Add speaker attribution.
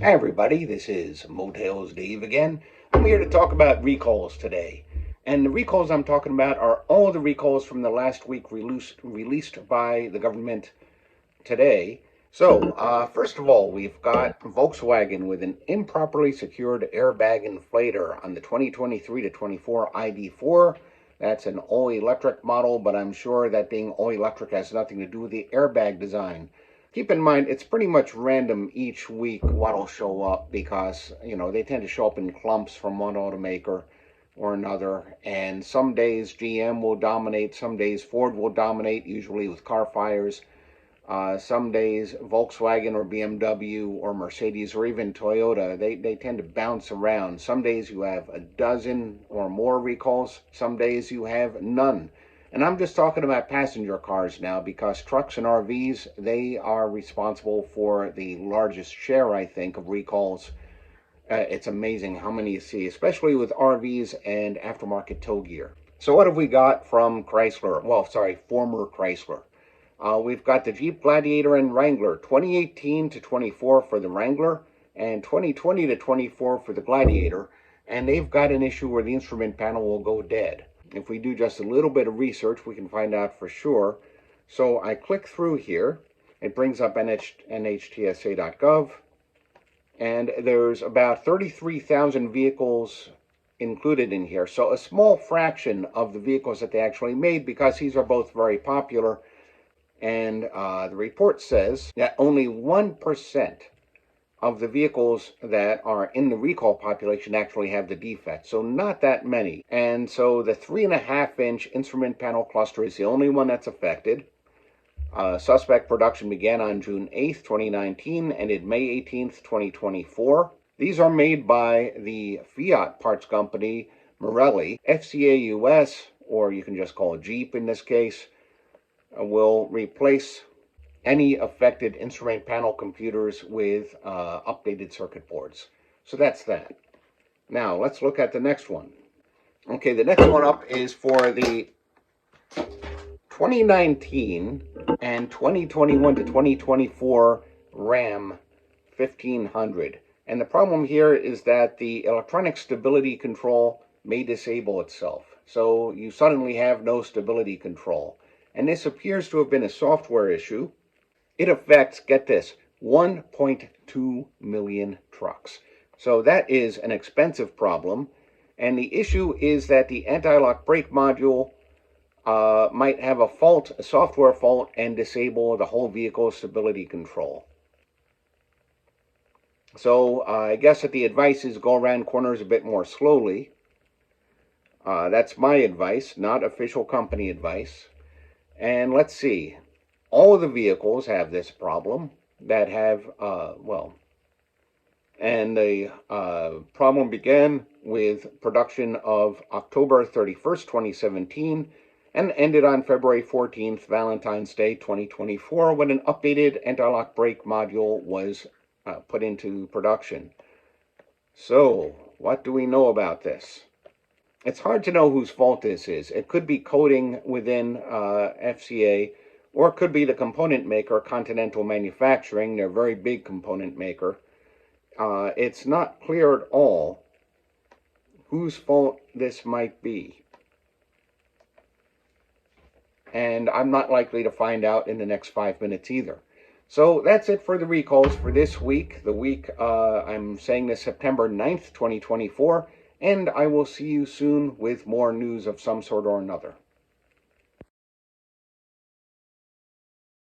Speaker 1: Hi everybody, this is Motels Dave again. I'm here to talk about recalls today. And the recalls I'm talking about are all the recalls from the last week released by the government today. First of all, we've got Volkswagen with an improperly secured airbag inflator on the 2023 to 24 ID4. That's an all-electric model, but I'm sure that being all-electric has nothing to do with the airbag design. Keep in mind, it's pretty much random each week what'll show up because, they tend to show up in clumps from one automaker or another. And some days GM will dominate, some days Ford will dominate, usually with car fires. Some days Volkswagen or BMW or Mercedes or even Toyota, they tend to bounce around. Some days you have a dozen or more recalls. Some days you have none. And I'm just talking about passenger cars now because trucks and RVs, they are responsible for the largest share, I think, of recalls. It's amazing how many you see, especially with RVs and aftermarket tow gear. So what have we got from Chrysler? Well, sorry, former Chrysler. We've got the Jeep Gladiator and Wrangler, 2018 to 24 for the Wrangler and 2020 to 24 for the Gladiator. And they've got an issue where the instrument panel will go dead. If we do just a little bit of research, we can find out for sure. So I click through here. It brings up NHTSA.gov. And there's about 33,000 vehicles included in here. So a small fraction of the vehicles that they actually made, because these are both very popular. And the report says that only 1% of the vehicles that are in the recall population actually have the defect. So not that many. And so the 3.5-inch instrument panel cluster is the only one that's affected. Suspect production began on June 8th, 2019, ended May 18th, 2024. These are made by the Fiat parts company, Marelli. FCA US, or you can just call it Jeep in this case, will replace any affected instrument panel computers with updated circuit boards. So that's that. Now let's look at the next one. Okay, the next one up is for the 2019 and 2021 to 2024 Ram 1500. And the problem here is that the electronic stability control may disable itself. So you suddenly have no stability control. And this appears to have been a software issue. It affects, get this, 1.2 million trucks. So that is an expensive problem. And the issue is that the anti-lock brake module might have a fault, a software fault, and disable the whole vehicle stability control. So I guess that the advice is go around corners a bit more slowly. That's my advice, not official company advice. And let's see, all of the vehicles have this problem that have, and the problem began with production of October 31st, 2017, and ended on February 14th, Valentine's Day, 2024, when an updated anti-lock brake module was put into production. So, what do we know about this? It's hard to know whose fault this is. It could be coding within FCA, or it could be the component maker, Continental Manufacturing, their very big component maker. It's not clear at all whose fault this might be. And I'm not likely to find out in the next 5 minutes either. So that's it for the recalls for this week. The week, I'm saying this September 9th, 2024. And I will see you soon with more news of some sort or another.